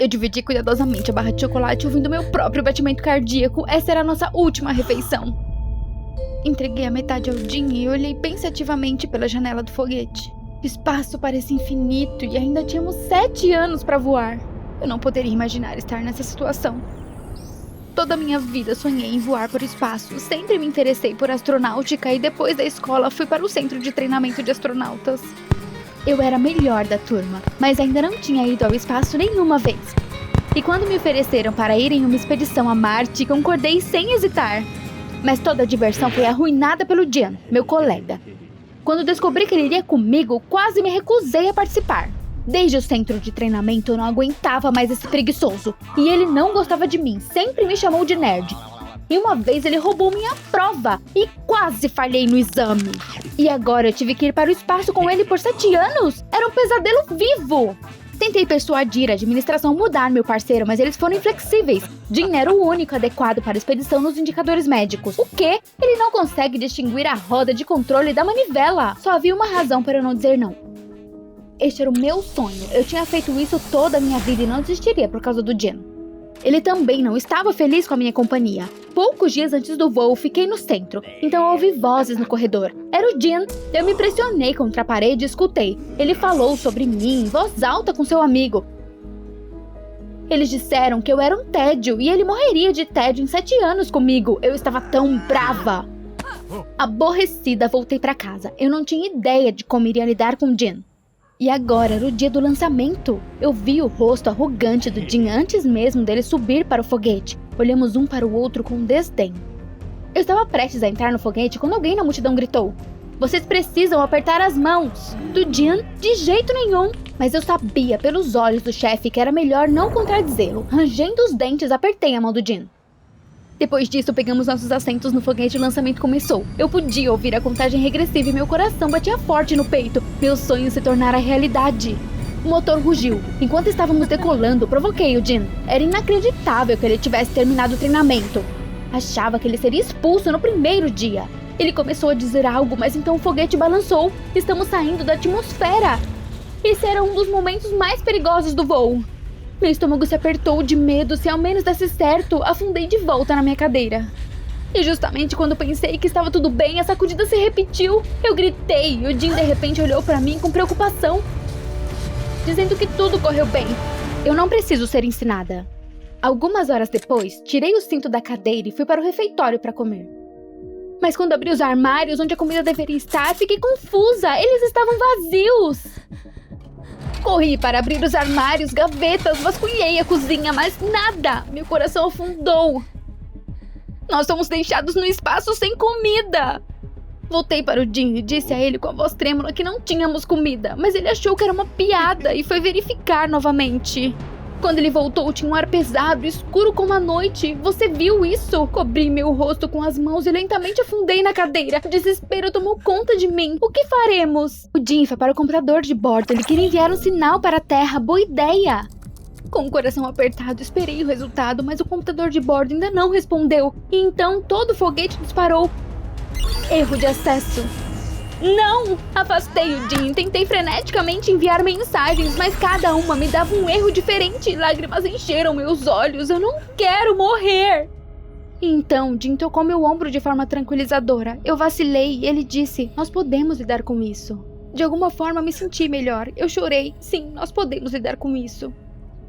Eu dividi cuidadosamente a barra de chocolate, ouvindo meu próprio batimento cardíaco. Essa era a nossa última refeição. Entreguei a metade ao Jim e olhei pensativamente pela janela do foguete. O espaço parecia infinito e ainda tínhamos 7 anos para voar. Eu não poderia imaginar estar nessa situação. Toda a minha vida sonhei em voar por espaço. Sempre me interessei por astronáutica e depois da escola fui para o centro de treinamento de astronautas. Eu era a melhor da turma, mas ainda não tinha ido ao espaço nenhuma vez. E quando me ofereceram para ir em uma expedição a Marte, concordei sem hesitar. Mas toda a diversão foi arruinada pelo Jean, meu colega. Quando descobri que ele iria comigo, quase me recusei a participar. Desde o centro de treinamento eu não aguentava mais esse preguiçoso. E ele não gostava de mim, sempre me chamou de nerd. E uma vez ele roubou minha prova e quase falhei no exame. E agora eu tive que ir para o espaço com ele por 7 anos? Era um pesadelo vivo! Tentei persuadir a administração a mudar meu parceiro, mas eles foram inflexíveis. Jim era o único adequado para a expedição nos indicadores médicos. O quê? Ele não consegue distinguir a roda de controle da manivela. Só havia uma razão para eu não dizer não. Este era o meu sonho. Eu tinha feito isso toda a minha vida e não desistiria por causa do Jim. Ele também não estava feliz com a minha companhia. Poucos dias antes do voo, fiquei no centro, então ouvi vozes no corredor. Era o Jim. Eu me pressionei contra a parede e escutei. Ele falou sobre mim em voz alta com seu amigo. Eles disseram que eu era um tédio e ele morreria de tédio em 7 anos comigo. Eu estava tão brava. Aborrecida, voltei para casa. Eu não tinha ideia de como iria lidar com o Jim. E agora era o dia do lançamento. Eu vi o rosto arrogante do Jim antes mesmo dele subir para o foguete. Olhamos um para o outro com desdém. Eu estava prestes a entrar no foguete quando alguém na multidão gritou: "Vocês precisam apertar as mãos!" Do Jim, de jeito nenhum. Mas eu sabia pelos olhos do chefe que era melhor não contradizê-lo. Rangendo os dentes, apertei a mão do Jim. Depois disso, pegamos nossos assentos no foguete e o lançamento começou. Eu podia ouvir a contagem regressiva e meu coração batia forte no peito. Meu sonho se tornara realidade. O motor rugiu. Enquanto estávamos decolando, provoquei o Jim. Era inacreditável que ele tivesse terminado o treinamento. Achava que ele seria expulso no primeiro dia. Ele começou a dizer algo, mas então o foguete balançou. Estamos saindo da atmosfera. Esse era um dos momentos mais perigosos do voo. Meu estômago se apertou de medo. Se ao menos desse certo, afundei de volta na minha cadeira. E justamente quando pensei que estava tudo bem, a sacudida se repetiu. Eu gritei e o Jim de repente olhou para mim com preocupação, dizendo que tudo correu bem. Eu não preciso ser ensinada. Algumas horas depois, tirei o cinto da cadeira e fui para o refeitório para comer. Mas quando abri os armários onde a comida deveria estar, fiquei confusa. Eles estavam vazios. Corri para abrir os armários, gavetas, vasculhei a cozinha, mas nada. Meu coração afundou. Nós fomos deixados no espaço sem comida. Voltei para o Jim e disse a ele com a voz trêmula que não tínhamos comida, mas ele achou que era uma piada e foi verificar novamente. Quando ele voltou, tinha um ar pesado, escuro como a noite. Você viu isso? Cobri meu rosto com as mãos e lentamente afundei na cadeira. O desespero tomou conta de mim. O que faremos? O Jim foi para o computador de bordo. Ele queria enviar um sinal para a Terra. Boa ideia! Com o coração apertado, esperei o resultado, mas o computador de bordo ainda não respondeu. E então todo o foguete disparou. Erro de acesso. Não! Afastei o Jim, tentei freneticamente enviar mensagens, mas cada uma me dava um erro diferente. Lágrimas encheram meus olhos. Eu não quero morrer! Então, Jim tocou meu ombro de forma tranquilizadora. Eu vacilei e ele disse: "Nós podemos lidar com isso." De alguma forma me senti melhor. Eu chorei. Sim, nós podemos lidar com isso.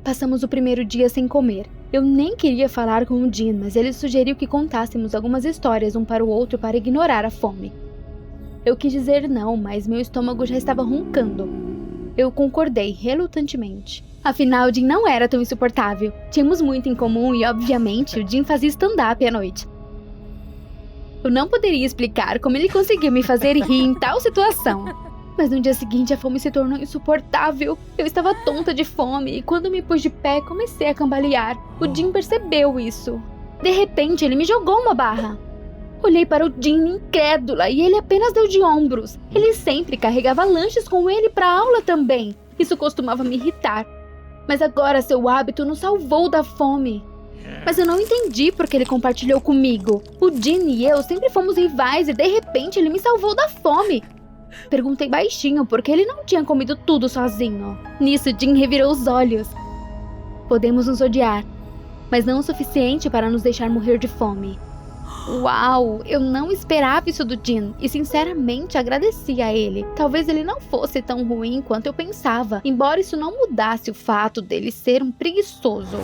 Passamos o primeiro dia sem comer. Eu nem queria falar com o Jim, mas ele sugeriu que contássemos algumas histórias um para o outro para ignorar a fome. Eu quis dizer não, mas meu estômago já estava roncando. Eu concordei relutantemente. Afinal, Jim não era tão insuportável. Tínhamos muito em comum e, obviamente, o Jim fazia stand-up à noite. Eu não poderia explicar como ele conseguiu me fazer rir em tal situação. Mas no dia seguinte a fome se tornou insuportável. Eu estava tonta de fome e quando me pus de pé comecei a cambalear. O Jim percebeu isso. De repente ele me jogou uma barra. Olhei para o Jim incrédula e ele apenas deu de ombros. Ele sempre carregava lanches com ele para a aula também. Isso costumava me irritar. Mas agora seu hábito nos salvou da fome. Mas eu não entendi porque ele compartilhou comigo. O Jim e eu sempre fomos rivais e de repente ele me salvou da fome. Perguntei baixinho porque ele não tinha comido tudo sozinho. Nisso, Jim revirou os olhos. Podemos nos odiar, mas não o suficiente para nos deixar morrer de fome. Uau, eu não esperava isso do Jin e sinceramente agradeci a ele. Talvez ele não fosse tão ruim quanto eu pensava, embora isso não mudasse o fato dele ser um preguiçoso.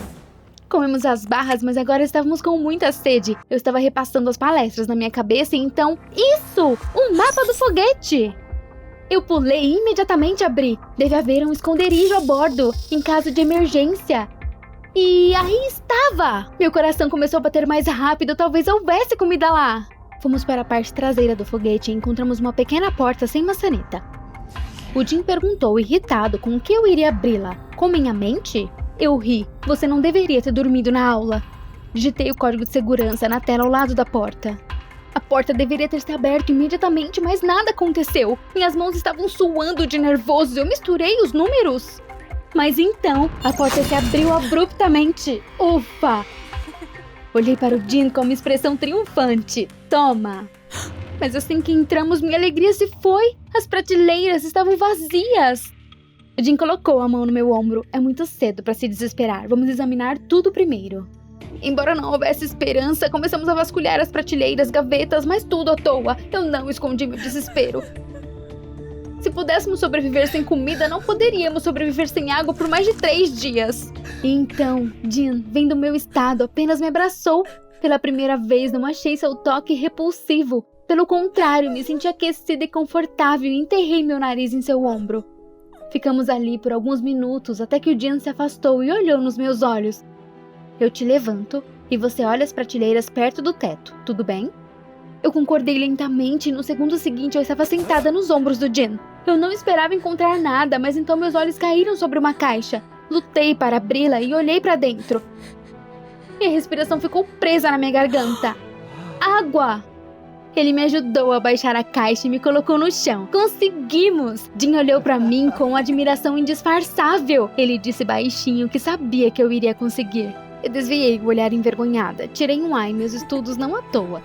Comemos as barras, mas agora estávamos com muita sede. Eu estava repassando as palestras na minha cabeça e então... Isso! Um mapa do foguete! Eu pulei e imediatamente abri. Deve haver um esconderijo a bordo, em caso de emergência. E aí estava! Meu coração começou a bater mais rápido, talvez houvesse comida lá. Fomos para a parte traseira do foguete e encontramos uma pequena porta sem maçaneta. O Jin perguntou, irritado, com o que eu iria abri-la. Com minha mente? Eu ri. Você não deveria ter dormido na aula. Digitei o código de segurança na tela ao lado da porta. A porta deveria ter se aberto imediatamente, mas nada aconteceu. Minhas mãos estavam suando de nervoso. Eu misturei os números. Mas então, a porta se abriu abruptamente. Ufa! Olhei para o Jin com uma expressão triunfante. Toma! Mas assim que entramos, minha alegria se foi. As prateleiras estavam vazias. O Jin colocou a mão no meu ombro. É muito cedo para se desesperar. Vamos examinar tudo primeiro. Embora não houvesse esperança, começamos a vasculhar as prateleiras, gavetas, mas tudo à toa. Eu não escondi meu desespero. Se pudéssemos sobreviver sem comida, não poderíamos sobreviver sem água por mais de 3 dias. E então, Jin, vendo o meu estado, apenas me abraçou. Pela primeira vez, não achei seu toque repulsivo. Pelo contrário, me senti aquecida e confortável e enterrei meu nariz em seu ombro. Ficamos ali por alguns minutos até que o Jin se afastou e olhou nos meus olhos. Eu te levanto e você olha as prateleiras perto do teto, tudo bem? Eu concordei lentamente e no segundo seguinte eu estava sentada nos ombros do Jin. Eu não esperava encontrar nada, mas então meus olhos caíram sobre uma caixa. Lutei para abri-la e olhei para dentro. Minha respiração ficou presa na minha garganta. Água! Ele me ajudou a baixar a caixa e me colocou no chão. Conseguimos! Jin olhou para mim com admiração indisfarçável. Ele disse baixinho que sabia que eu iria conseguir. Eu desviei o olhar envergonhada. Tirei um ai, meus estudos não à toa.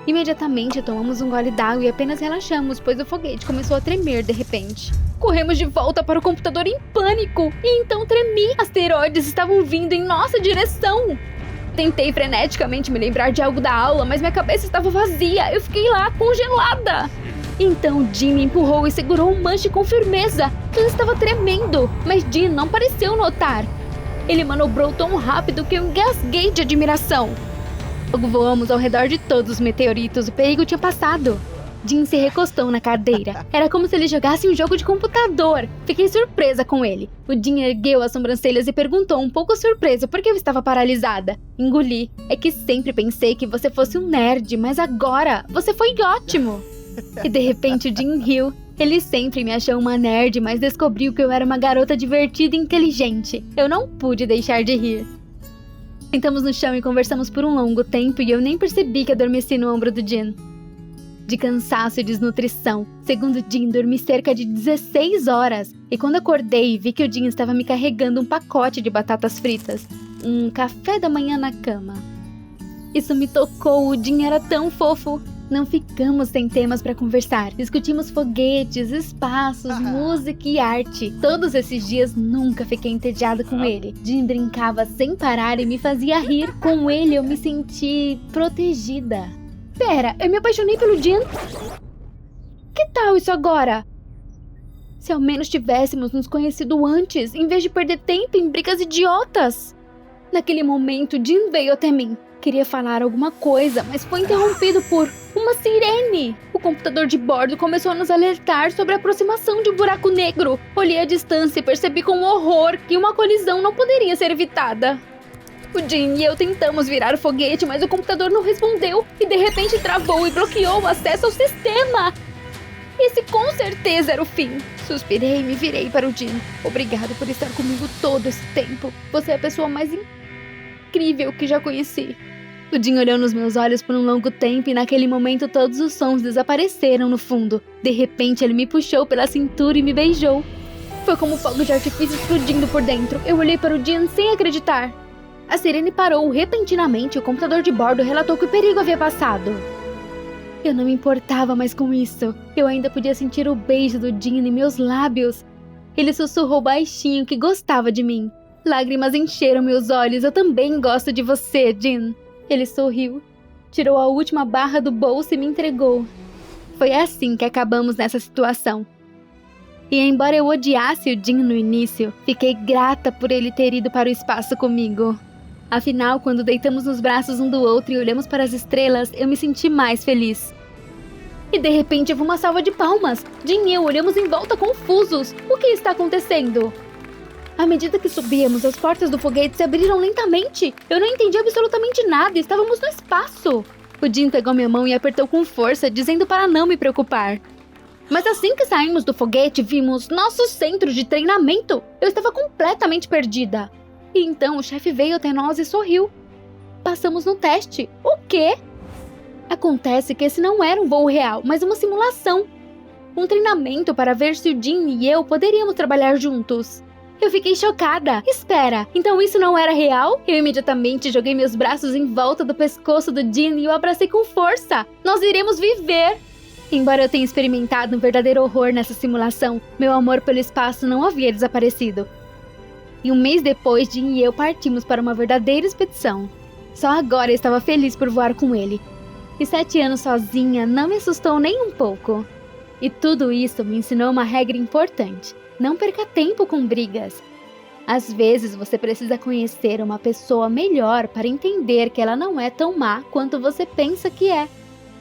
Imediatamente tomamos um gole d'água e apenas relaxamos, pois o foguete começou a tremer de repente. Corremos de volta para o computador em pânico. E então tremi. Asteroides estavam vindo em nossa direção. Tentei freneticamente me lembrar de algo da aula, mas minha cabeça estava vazia. Eu fiquei lá, congelada. Então Jin me empurrou e segurou um manche com firmeza. Eu estava tremendo, mas Jin não pareceu notar. Ele manobrou tão rápido que eu engasguei de admiração. Logo voamos ao redor de todos os meteoritos. O perigo tinha passado. Jin se recostou na cadeira. Era como se ele jogasse um jogo de computador. Fiquei surpresa com ele. O Jin ergueu as sobrancelhas e perguntou um pouco surpreso por que eu estava paralisada. Engoli. É que sempre pensei que você fosse um nerd, mas agora você foi ótimo. E de repente o Jin riu. Ele sempre me achou uma nerd, mas descobriu que eu era uma garota divertida e inteligente. Eu não pude deixar de rir. Sentamos no chão e conversamos por um longo tempo e eu nem percebi que adormeci no ombro do Jin. De cansaço e desnutrição, segundo Jin, dormi cerca de 16 horas. E quando acordei, vi que o Jin estava me carregando um pacote de batatas fritas. Um café da manhã na cama. Isso me tocou, o Jin era tão fofo. Não ficamos sem temas para conversar. Discutimos foguetes, espaços, música e arte. Todos esses dias nunca fiquei entediada com ele. Jin brincava sem parar e me fazia rir. Com ele eu me senti protegida. Pera, eu me apaixonei pelo Jin? Que tal isso agora? Se ao menos tivéssemos nos conhecido antes, em vez de perder tempo em brigas idiotas. Naquele momento, Jin veio até mim. Queria falar alguma coisa, mas foi interrompido por uma sirene. O computador de bordo começou a nos alertar sobre a aproximação de um buraco negro. Olhei à distância e percebi com horror que uma colisão não poderia ser evitada. O Jin e eu tentamos virar o foguete, mas o computador não respondeu e de repente travou e bloqueou o acesso ao sistema. Esse com certeza era o fim. Suspirei e me virei para o Jin. Obrigado por estar comigo todo esse tempo. Você é a pessoa mais incrível que já conheci. O Jin olhou nos meus olhos por um longo tempo e naquele momento todos os sons desapareceram no fundo. De repente ele me puxou pela cintura e me beijou. Foi como fogo de artifício explodindo por dentro. Eu olhei para o Jin sem acreditar. A sirene parou repentinamente e o computador de bordo relatou que o perigo havia passado. Eu não me importava mais com isso. Eu ainda podia sentir o beijo do Jin em meus lábios. Ele sussurrou baixinho que gostava de mim. Lágrimas encheram meus olhos. Eu também gosto de você, Jean. Ele sorriu, tirou a última barra do bolso e me entregou. Foi assim que acabamos nessa situação. E embora eu odiasse o Jean no início, fiquei grata por ele ter ido para o espaço comigo. Afinal, quando deitamos nos braços um do outro e olhamos para as estrelas, eu me senti mais feliz. E de repente houve uma salva de palmas. Jean e eu olhamos em volta confusos. O que está acontecendo? À medida que subíamos, as portas do foguete se abriram lentamente. Eu não entendi absolutamente nada, estávamos no espaço. O Jean pegou minha mão e apertou com força, dizendo para não me preocupar. Mas assim que saímos do foguete, vimos nosso centro de treinamento. Eu estava completamente perdida. E então o chefe veio até nós e sorriu. Passamos no teste. O quê? Acontece que esse não era um voo real, mas uma simulação. Um treinamento para ver se o Jean e eu poderíamos trabalhar juntos. Eu fiquei chocada. Espera, então isso não era real? Eu imediatamente joguei meus braços em volta do pescoço do Jean e o abracei com força. Nós iremos viver! Embora eu tenha experimentado um verdadeiro horror nessa simulação, meu amor pelo espaço não havia desaparecido. E um mês depois, Jean e eu partimos para uma verdadeira expedição. Só agora eu estava feliz por voar com ele. E 7 anos sozinha não me assustou nem um pouco. E tudo isso me ensinou uma regra importante. Não perca tempo com brigas. Às vezes você precisa conhecer uma pessoa melhor para entender que ela não é tão má quanto você pensa que é.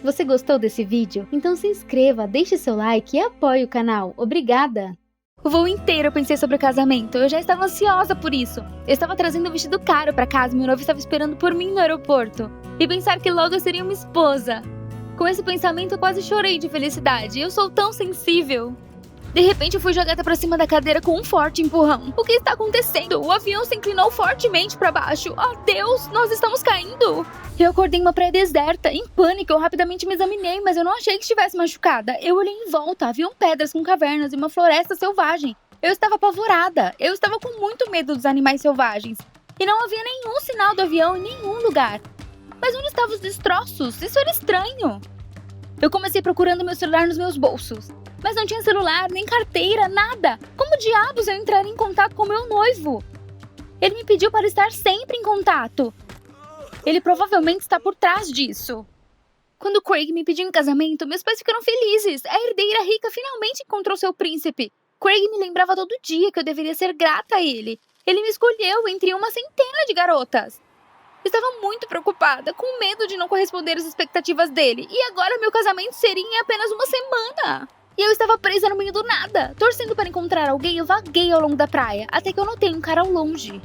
Você gostou desse vídeo? Então se inscreva, deixe seu like e apoie o canal. Obrigada! O voo inteiro eu pensei sobre o casamento. Eu já estava ansiosa por isso. Eu estava trazendo um vestido caro para casa e meu noivo estava esperando por mim no aeroporto. E pensar que logo eu seria uma esposa. Com esse pensamento eu quase chorei de felicidade. Eu sou tão sensível. De repente eu fui jogada para cima da cadeira com um forte empurrão. O que está acontecendo? O avião se inclinou fortemente para baixo. Oh Deus, nós estamos caindo! Eu acordei em uma praia deserta. Em pânico, eu rapidamente me examinei, mas eu não achei que estivesse machucada. Eu olhei em volta, haviam pedras com cavernas e uma floresta selvagem. Eu estava apavorada. Eu estava com muito medo dos animais selvagens. E não havia nenhum sinal do avião em nenhum lugar. Mas onde estavam os destroços? Isso era estranho. Eu comecei procurando meu celular nos meus bolsos. Mas não tinha celular, nem carteira, nada. Como diabos eu entraria em contato com meu noivo? Ele me pediu para estar sempre em contato. Ele provavelmente está por trás disso. Quando Craig me pediu em casamento, meus pais ficaram felizes. A herdeira rica finalmente encontrou seu príncipe. Craig me lembrava todo dia que eu deveria ser grata a ele. Ele me escolheu entre uma centena de garotas. Estava muito preocupada, com medo de não corresponder às expectativas dele. E agora meu casamento seria em apenas uma semana. E eu estava presa no meio do nada. Torcendo para encontrar alguém, eu vaguei ao longo da praia, até que eu notei um cara ao longe.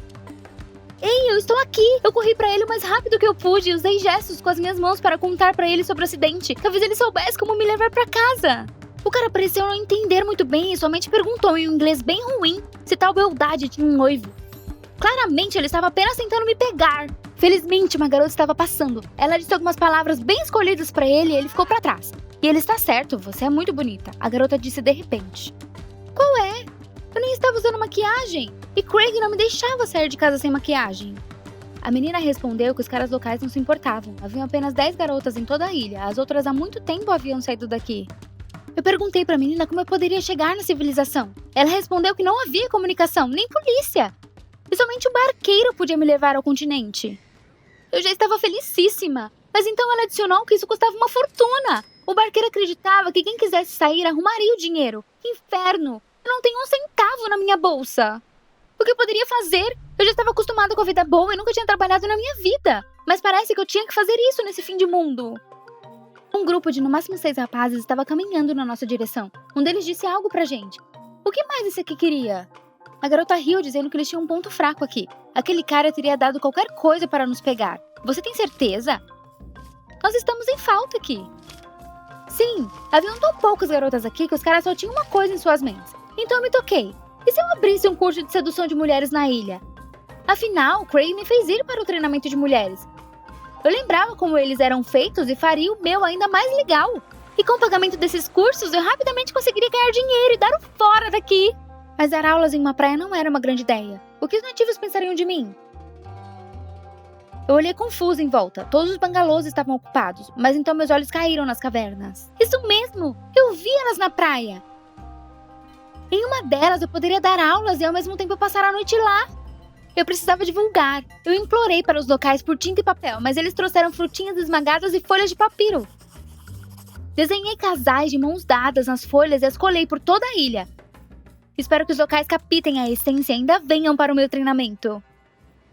Ei, eu estou aqui! Eu corri para ele o mais rápido que eu pude e usei gestos com as minhas mãos para contar para ele sobre o acidente. Talvez ele soubesse como me levar para casa. O cara pareceu não entender muito bem e somente perguntou em um inglês bem ruim se tal beldade tinha um noivo. Claramente ele estava apenas tentando me pegar. Felizmente uma garota estava passando. Ela disse algumas palavras bem escolhidas para ele e ele ficou para trás. E ele está certo, você é muito bonita, a garota disse de repente. Qual é? Eu nem estava usando maquiagem. E Craig não me deixava sair de casa sem maquiagem. A menina respondeu que os caras locais não se importavam. Haviam apenas 10 garotas em toda a ilha. As outras há muito tempo haviam saído daqui. Eu perguntei para a menina como eu poderia chegar na civilização. Ela respondeu que não havia comunicação, nem polícia. E somente o barqueiro podia me levar ao continente. Eu já estava felicíssima. Mas então ela adicionou que isso custava uma fortuna. O barqueiro acreditava que quem quisesse sair arrumaria o dinheiro. Inferno! Eu não tenho um centavo na minha bolsa. O que eu poderia fazer? Eu já estava acostumada com a vida boa e nunca tinha trabalhado na minha vida. Mas parece que eu tinha que fazer isso nesse fim de mundo. Um grupo de no máximo 6 rapazes estava caminhando na nossa direção. Um deles disse algo pra gente. O que mais esse aqui queria? A garota riu dizendo que eles tinham um ponto fraco aqui. Aquele cara teria dado qualquer coisa para nos pegar. Você tem certeza? Nós estamos em falta aqui. Sim, haviam tão poucas garotas aqui que os caras só tinham uma coisa em suas mentes. Então eu me toquei. E se eu abrisse um curso de sedução de mulheres na ilha? Afinal, Craig me fez ir para o treinamento de mulheres. Eu lembrava como eles eram feitos e faria o meu ainda mais legal. E com o pagamento desses cursos, eu rapidamente conseguiria ganhar dinheiro e dar o fora daqui. Mas dar aulas em uma praia não era uma grande ideia. O que os nativos pensariam de mim? Eu olhei confusa em volta. Todos os bangalôs estavam ocupados, mas então meus olhos caíram nas cavernas. Isso mesmo! Eu vi elas na praia! Em uma delas eu poderia dar aulas e ao mesmo tempo passar a noite lá. Eu precisava divulgar. Eu implorei para os locais por tinta e papel, mas eles trouxeram frutinhas esmagadas e folhas de papiro. Desenhei casais de mãos dadas nas folhas e as colei por toda a ilha. Espero que os locais captem a essência e ainda venham para o meu treinamento.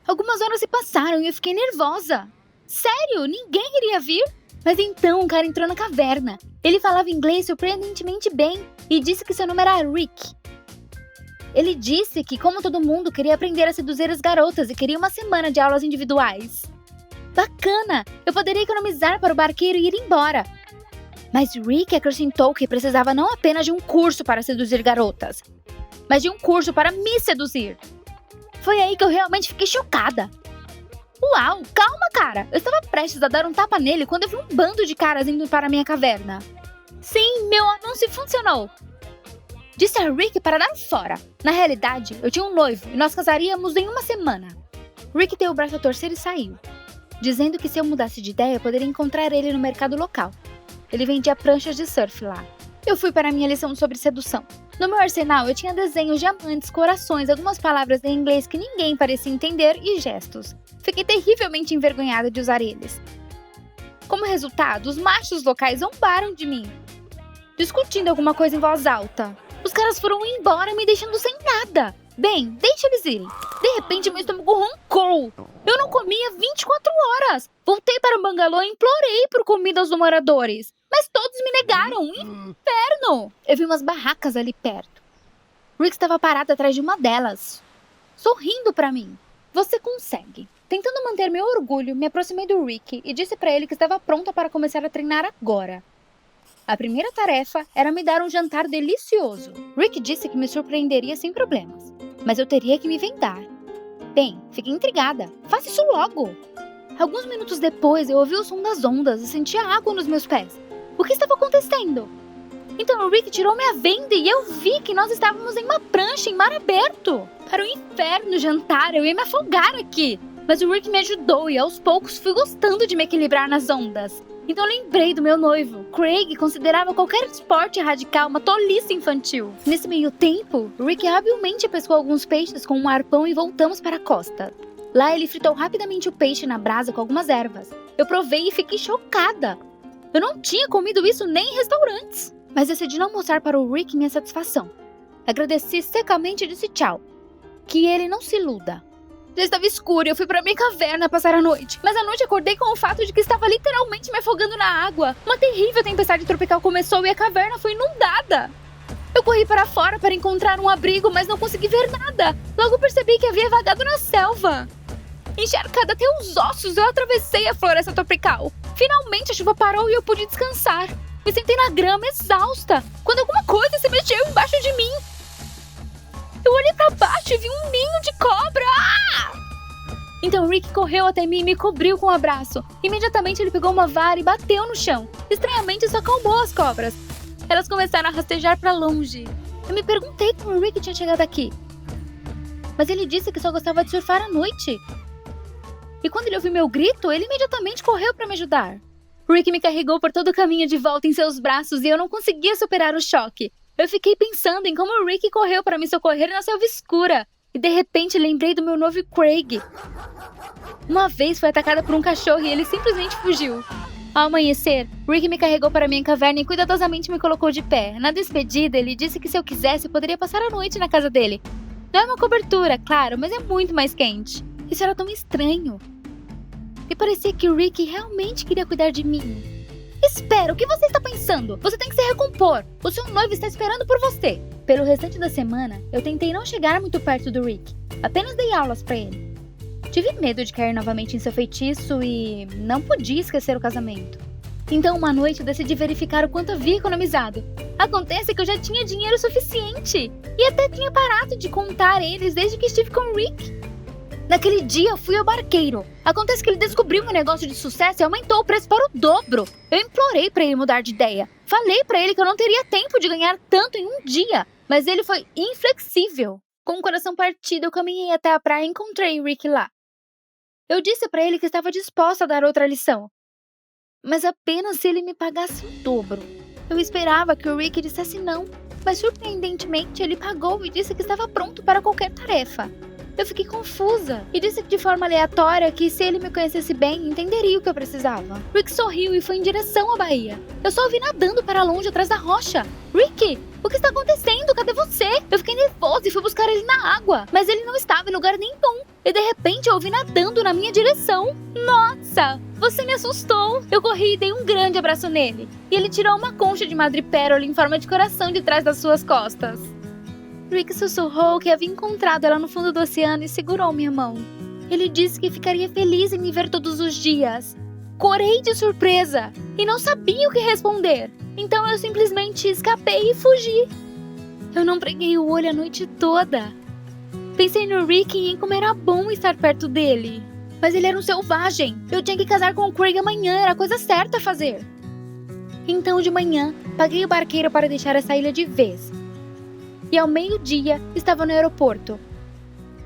Algumas horas se passaram e eu fiquei nervosa. Sério, ninguém iria vir? Mas então um cara entrou na caverna. Ele falava inglês surpreendentemente bem e disse que seu nome era Rick. Ele disse que, como todo mundo, queria aprender a seduzir as garotas e queria uma semana de aulas individuais. Bacana! Eu poderia economizar para o barqueiro ir embora. Mas Rick acrescentou que precisava não apenas de um curso para seduzir garotas, mas de um curso para me seduzir. Foi aí que eu realmente fiquei chocada. Uau, calma, cara! Eu estava prestes a dar um tapa nele quando eu vi um bando de caras indo para a minha caverna. Sim, meu anúncio funcionou! Disse a Rick para dar fora. Na realidade, eu tinha um noivo e nós casaríamos em uma semana. Rick deu o braço a torcer e saiu, dizendo que se eu mudasse de ideia, eu poderia encontrar ele no mercado local. Ele vendia pranchas de surf lá. Eu fui para minha lição sobre sedução. No meu arsenal, eu tinha desenhos, diamantes, corações, algumas palavras em inglês que ninguém parecia entender e gestos. Fiquei terrivelmente envergonhada de usar eles. Como resultado, os machos locais zombaram de mim, discutindo alguma coisa em voz alta. Os caras foram embora, me deixando sem nada. Bem, deixa eles irem. De repente, meu estômago roncou. Eu não comia 24 horas. Voltei para o bangalô e implorei por comida aos moradores. Mas todos me negaram. Inferno! Eu vi umas barracas ali perto. Rick estava parado atrás de uma delas, sorrindo para mim. Você consegue. Tentando manter meu orgulho, me aproximei do Rick e disse para ele que estava pronta para começar a treinar agora. A primeira tarefa era me dar um jantar delicioso. Rick disse que me surpreenderia sem problemas, mas eu teria que me vendar. Bem, fiquei intrigada. Faça isso logo! Alguns minutos depois, eu ouvi o som das ondas e senti a água nos meus pés. O que estava acontecendo? Então o Rick tirou minha venda e eu vi que nós estávamos em uma prancha em mar aberto. Para o inferno jantar, eu ia me afogar aqui. Mas o Rick me ajudou e aos poucos fui gostando de me equilibrar nas ondas. Então lembrei do meu noivo. Craig considerava qualquer esporte radical uma tolice infantil. Nesse meio tempo, Rick habilmente pescou alguns peixes com um arpão e voltamos para a costa. Lá ele fritou rapidamente o peixe na brasa com algumas ervas. Eu provei e fiquei chocada. Eu não tinha comido isso nem em restaurantes. Mas decidi não mostrar para o Rick minha satisfação. Agradeci secamente e disse tchau. Que ele não se iluda. Já estava escuro e eu fui para minha caverna passar a noite. Mas à noite acordei com o fato de que estava literalmente me afogando na água. Uma terrível tempestade tropical começou e a caverna foi inundada. Eu corri para fora para encontrar um abrigo, mas não consegui ver nada. Logo percebi que havia vagado na selva. Encharcada até os ossos, eu atravessei a floresta tropical. Finalmente a chuva parou e eu pude descansar. Me sentei na grama, exausta, quando alguma coisa se mexeu embaixo de mim. Eu olhei pra baixo e vi um ninho de cobra! Ah! Então Rick correu até mim e me cobriu com um abraço. Imediatamente ele pegou uma vara e bateu no chão. Estranhamente isso acalmou as cobras. Elas começaram a rastejar pra longe. Eu me perguntei como Rick tinha chegado aqui. Mas ele disse que só gostava de surfar à noite. E quando ele ouviu meu grito, ele imediatamente correu pra me ajudar. Rick me carregou por todo o caminho de volta em seus braços e eu não conseguia superar o choque. Eu fiquei pensando em como o Rick correu para me socorrer na selva escura. E de repente lembrei do meu noivo Craig. Uma vez fui atacada por um cachorro e ele simplesmente fugiu. Ao amanhecer, Rick me carregou para minha caverna e cuidadosamente me colocou de pé. Na despedida, ele disse que se eu quisesse, eu poderia passar a noite na casa dele. Não é uma cobertura, claro, mas é muito mais quente. Isso era tão estranho. E parecia que o Rick realmente queria cuidar de mim. Espera, o que você está pensando? Você tem que se recompor. O seu noivo está esperando por você. Pelo restante da semana, eu tentei não chegar muito perto do Rick. Apenas dei aulas para ele. Tive medo de cair novamente em seu feitiço e não podia esquecer o casamento. Então, uma noite, eu decidi verificar o quanto havia economizado. Acontece que eu já tinha dinheiro suficiente e até tinha parado de contar eles desde que estive com o Rick. Naquele dia, fui ao barqueiro. Acontece que ele descobriu um negócio de sucesso e aumentou o preço para o dobro. Eu implorei para ele mudar de ideia. Falei para ele que eu não teria tempo de ganhar tanto em um dia, mas ele foi inflexível. Com o coração partido, eu caminhei até a praia e encontrei o Rick lá. Eu disse para ele que estava disposta a dar outra lição, mas apenas se ele me pagasse o dobro. Eu esperava que o Rick dissesse não, mas surpreendentemente ele pagou e disse que estava pronto para qualquer tarefa. Eu fiquei confusa e disse de forma aleatória que se ele me conhecesse bem, entenderia o que eu precisava. Rick sorriu e foi em direção à baía. Eu só o vi nadando para longe atrás da rocha. Rick, o que está acontecendo? Cadê você? Eu fiquei nervosa e fui buscar ele na água, mas ele não estava em lugar nenhum. E de repente eu o vi nadando na minha direção. Nossa, você me assustou. Eu corri e dei um grande abraço nele. E ele tirou uma concha de madrepérola em forma de coração de trás das suas costas. Rick sussurrou que havia encontrado ela no fundo do oceano e segurou minha mão. Ele disse que ficaria feliz em me ver todos os dias. Corei de surpresa e não sabia o que responder. Então eu simplesmente escapei e fugi. Eu não preguei o olho a noite toda. Pensei no Rick e em como era bom estar perto dele. Mas ele era um selvagem. Eu tinha que casar com o Craig amanhã, era a coisa certa a fazer. Então de manhã, paguei o barqueiro para deixar essa ilha de vez. E ao meio-dia, estava no aeroporto.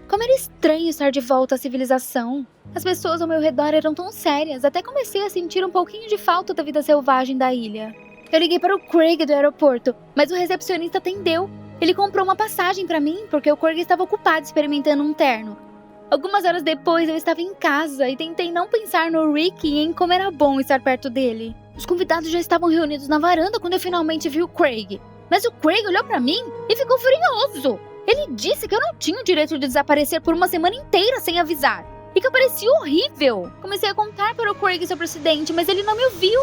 Como era estranho estar de volta à civilização. As pessoas ao meu redor eram tão sérias, até comecei a sentir um pouquinho de falta da vida selvagem da ilha. Eu liguei para o Craig do aeroporto, mas o recepcionista atendeu. Ele comprou uma passagem para mim, porque o Craig estava ocupado experimentando um terno. Algumas horas depois, eu estava em casa e tentei não pensar no Rick e em como era bom estar perto dele. Os convidados já estavam reunidos na varanda quando eu finalmente vi o Craig. Mas o Craig olhou pra mim e ficou furioso. Ele disse que eu não tinha o direito de desaparecer por uma semana inteira sem avisar. E que eu parecia horrível. Comecei a contar para o Craig sobre o acidente, mas ele não me ouviu.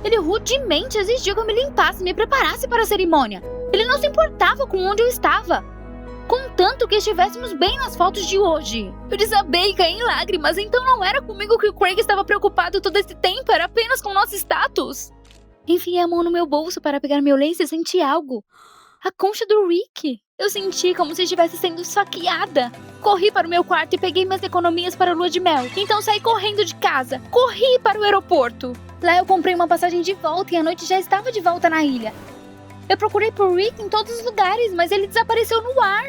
Ele rudemente exigiu que eu me limpasse e me preparasse para a cerimônia. Ele não se importava com onde eu estava, contanto que estivéssemos bem nas fotos de hoje. Eu desabei e caí em lágrimas, então não era comigo que o Craig estava preocupado todo esse tempo, era apenas com o nosso status. Enfiei a mão no meu bolso para pegar meu lenço e senti algo. A concha do Rick. Eu senti como se estivesse sendo saqueada. Corri para o meu quarto e peguei minhas economias para a lua de mel. Então saí correndo de casa. Corri para o aeroporto. Lá eu comprei uma passagem de volta e à noite já estava de volta na ilha. Eu procurei por Rick em todos os lugares, mas ele desapareceu no ar.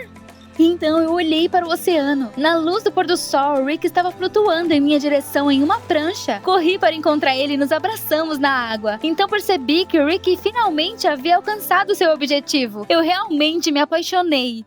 Então eu olhei para o oceano. Na luz do pôr do sol, Rick estava flutuando em minha direção em uma prancha. Corri para encontrar ele e nos abraçamos na água. Então percebi que Rick finalmente havia alcançado seu objetivo. Eu realmente me apaixonei.